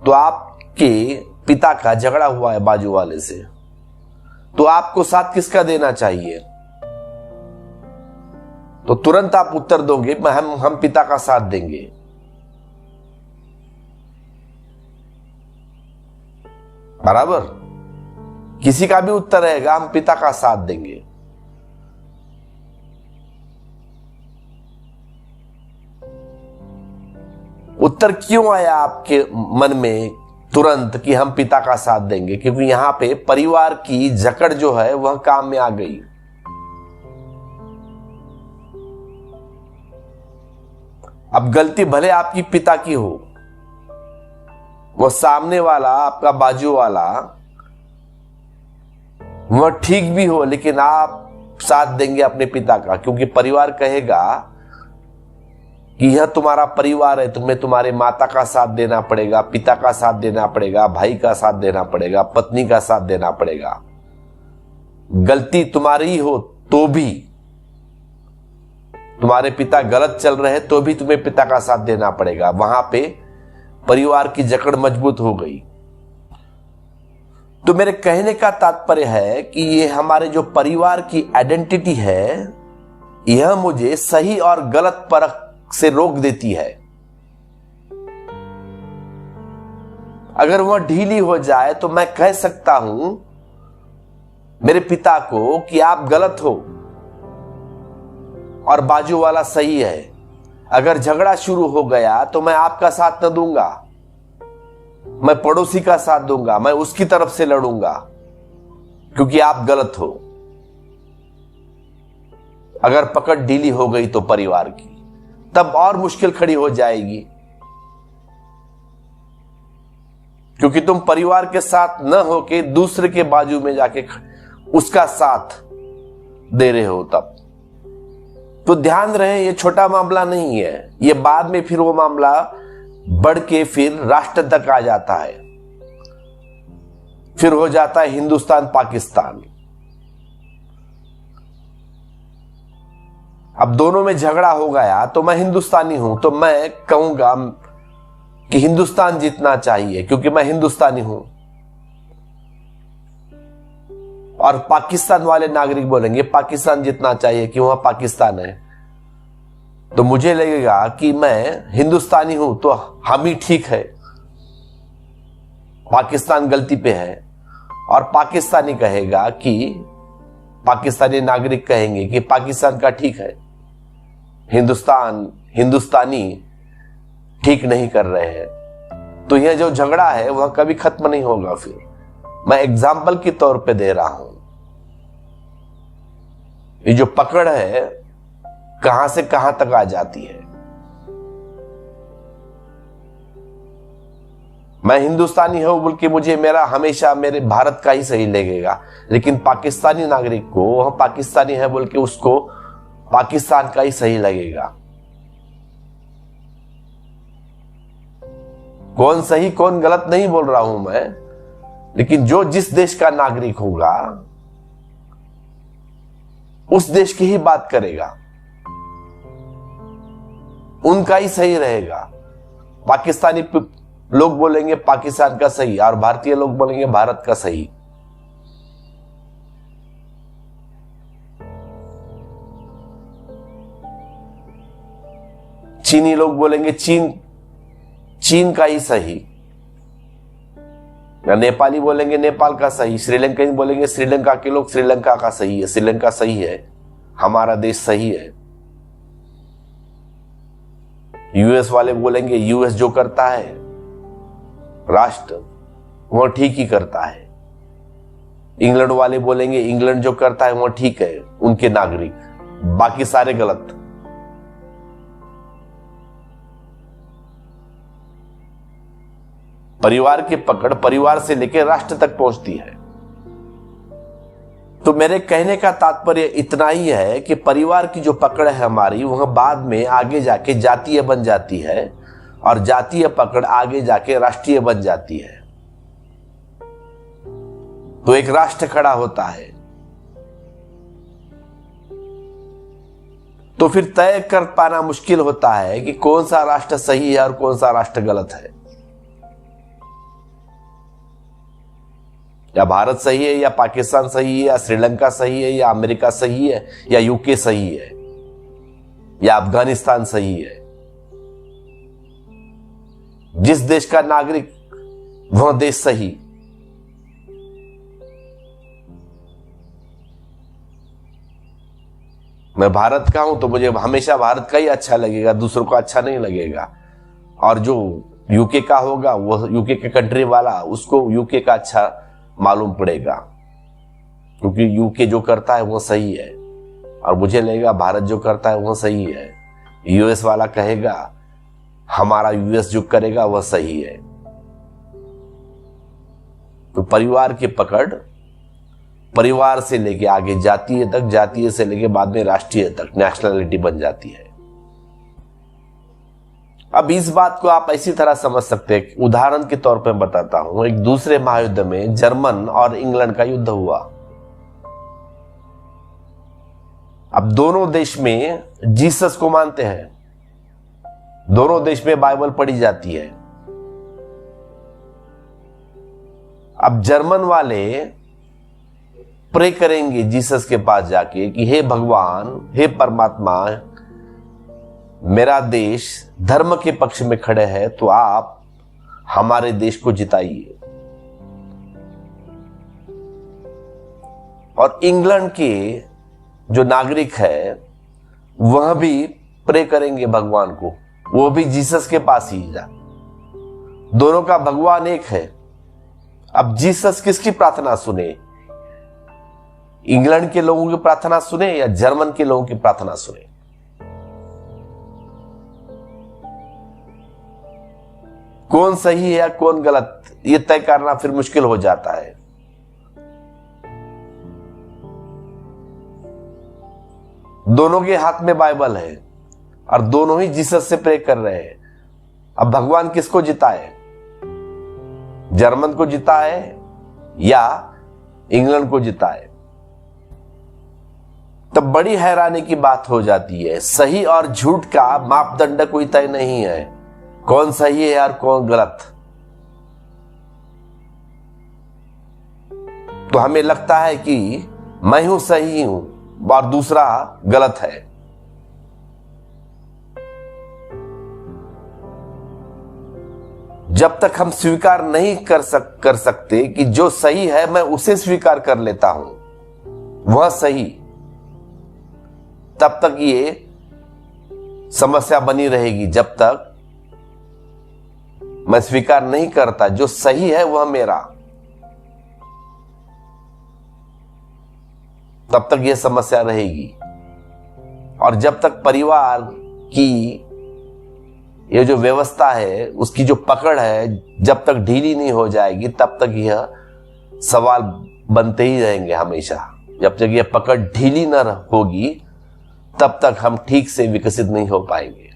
तो आपके पिता का झगड़ा हुआ है बाजू वाले से, तो आपको साथ किसका देना चाहिए? तो तुरंत आप उत्तर दोगे हम पिता का साथ देंगे। बराबर? किसी का भी उत्तर रहेगा हम पिता का साथ देंगे। उत्तर क्यों आया आपके मन में तुरंत कि हम पिता का साथ देंगे? क्योंकि यहां पे परिवार की जकड़ जो है वह काम में आ गई। अब गलती भले आपकी पिता की हो, वो सामने वाला आपका बाजू वाला वह ठीक भी हो, लेकिन आप साथ देंगे अपने पिता का, क्योंकि परिवार कहेगा कि यह तुम्हारा परिवार है, तुम्हें तुम्हारे माता का साथ देना पड़ेगा, पिता का साथ देना पड़ेगा, भाई का साथ देना पड़ेगा, पत्नी का साथ देना पड़ेगा। गलती तुम्हारी हो तो भी, तुम्हारे पिता गलत चल रहे हैं तो भी तुम्हें पिता का साथ देना पड़ेगा। वहां पे परिवार की जकड़ मजबूत हो गई। तो मेरे कहने का तात्पर्य है कि ये हमारे जो परिवार की आइडेंटिटी है, यह मुझे सही और गलत परख से रोक देती है। अगर वह ढीली हो जाए तो मैं कह सकता हूं मेरे पिता को कि आप गलत हो और बाजू वाला सही है। अगर झगड़ा शुरू हो गया तो मैं आपका साथ न दूंगा, मैं पड़ोसी का साथ दूंगा, मैं उसकी तरफ से लड़ूंगा, क्योंकि आप गलत हो। अगर पकड़ ढीली हो गई तो परिवार की, तब और मुश्किल खड़ी हो जाएगी, क्योंकि तुम परिवार के साथ न होके दूसरे के बाजू में जाके उसका साथ दे रहे हो। तब तो ध्यान रहे, ये छोटा मामला नहीं है, ये बाद में फिर वो मामला बढ़ के फिर राष्ट्र तक आ जाता है, फिर हो जाता है हिंदुस्तान पाकिस्तान। अब दोनों में झगड़ा हो गया तो मैं हिंदुस्तानी हूं तो मैं कहूंगा कि हिंदुस्तान जीतना चाहिए क्योंकि मैं हिंदुस्तानी हूं, और पाकिस्तान वाले नागरिक बोलेंगे पाकिस्तान जीतना चाहिए कि वहां पाकिस्तान है। तो मुझे लगेगा कि मैं हिंदुस्तानी हूं तो हम ही ठीक है, पाकिस्तान गलती पे है। और पाकिस्तानी कहेगा कि पाकिस्तानी नागरिक कहेंगे कि पाकिस्तान का ठीक है, हिंदुस्तानी ठीक नहीं कर रहे हैं। तो यह जो झगड़ा है वह कभी खत्म नहीं होगा। फिर मैं एग्जाम्पल के तौर पे दे रहा हूं, ये जो पकड़ है कहां से कहां तक आ जाती है। मैं हिंदुस्तानी हूं बोल के मुझे मेरा हमेशा मेरे भारत का ही सही लगेगा, लेकिन पाकिस्तानी नागरिक को वह पाकिस्तानी है बोल के उसको पाकिस्तान का ही सही लगेगा। कौन सही कौन गलत नहीं बोल रहा हूं मैं, लेकिन जो जिस देश का नागरिक होगा उस देश की ही बात करेगा, उनका ही सही रहेगा। पाकिस्तानी लोग बोलेंगे पाकिस्तान का सही और भारतीय लोग बोलेंगे भारत का सही। चीनी लोग बोलेंगे चीन का ही सही, या नेपाली बोलेंगे नेपाल का सही, श्रीलंका बोलेंगे श्रीलंका के लोग श्रीलंका का सही है, श्रीलंका सही है, हमारा देश सही है। यूएस वाले बोलेंगे यूएस जो करता है राष्ट्र वह ठीक ही करता है। इंग्लैंड वाले बोलेंगे इंग्लैंड जो करता है वह ठीक है, उनके नागरिक, बाकी सारे गलत। परिवार की पकड़ परिवार से लेकर राष्ट्र तक पहुंचती है। तो मेरे कहने का तात्पर्य इतना ही है कि परिवार की जो पकड़ है हमारी, वह बाद में आगे जाके जातीय बन जाती है, और जातीय पकड़ आगे जाके राष्ट्रीय बन जाती है। तो एक राष्ट्र खड़ा होता है। तो फिर तय कर पाना मुश्किल होता है कि कौन सा राष्ट्र सही है और कौन सा राष्ट्र गलत है। या भारत सही है, या पाकिस्तान सही है, या श्रीलंका सही है, या अमेरिका सही है, या यूके सही है, या अफगानिस्तान सही है। जिस देश का नागरिक वह देश सही। मैं भारत का हूं तो मुझे हमेशा भारत का ही अच्छा लगेगा, दूसरों को अच्छा नहीं लगेगा। और जो यूके का होगा वो यूके के कंट्री वाला, उसको यूके का अच्छा मालूम पड़ेगा, क्योंकि यूके जो करता है वो सही है, और मुझे लगेगा भारत जो करता है वो सही है। यूएस वाला कहेगा हमारा यूएस जो करेगा वह सही है। तो परिवार की पकड़ परिवार से लेके आगे जातीय तक, जातीय से लेके बाद में राष्ट्रीय तक नेशनलिटी बन जाती है। अब इस बात को आप ऐसी तरह समझ सकते हैं, उदाहरण के तौर पर बताता हूं। एक दूसरे महायुद्ध में जर्मन और इंग्लैंड का युद्ध हुआ। अब दोनों देश में जीसस को मानते हैं, दोनों देश में बाइबल पढ़ी जाती है। अब जर्मन वाले प्रे करेंगे जीसस के पास जाके कि हे भगवान, हे परमात्मा, मेरा देश धर्म के पक्ष में खड़े है, तो आप हमारे देश को जिताइए। और इंग्लैंड के जो नागरिक है वह भी प्रे करेंगे भगवान को, वो भी जीसस के पास ही जा। दोनों का भगवान एक है। अब जीसस किसकी प्रार्थना सुने? इंग्लैंड के लोगों की प्रार्थना सुने या जर्मन के लोगों की प्रार्थना सुने? कौन सही है या कौन गलत, यह तय करना फिर मुश्किल हो जाता है। दोनों के हाथ में बाइबल है और दोनों ही जीसस से प्रे कर रहे हैं। अब भगवान किसको जिताए? जर्मन को जिताए या इंग्लैंड को जिताए? तब बड़ी हैरानी की बात हो जाती है। सही और झूठ का मापदंड कोई तय नहीं है, कौन सही है और कौन गलत। तो हमें लगता है कि मैं हूं सही हूं और दूसरा गलत है। जब तक हम स्वीकार नहीं कर सकते कि जो सही है मैं उसे स्वीकार कर लेता हूं, वह सही, तब तक ये समस्या बनी रहेगी। जब तक मैं स्वीकार नहीं करता जो सही है वह मेरा, तब तक यह समस्या रहेगी। और जब तक परिवार की ये जो व्यवस्था है उसकी जो पकड़ है जब तक ढीली नहीं हो जाएगी, तब तक यह सवाल बनते ही रहेंगे हमेशा। जब तक यह पकड़ ढीली न होगी तब तक हम ठीक से विकसित नहीं हो पाएंगे।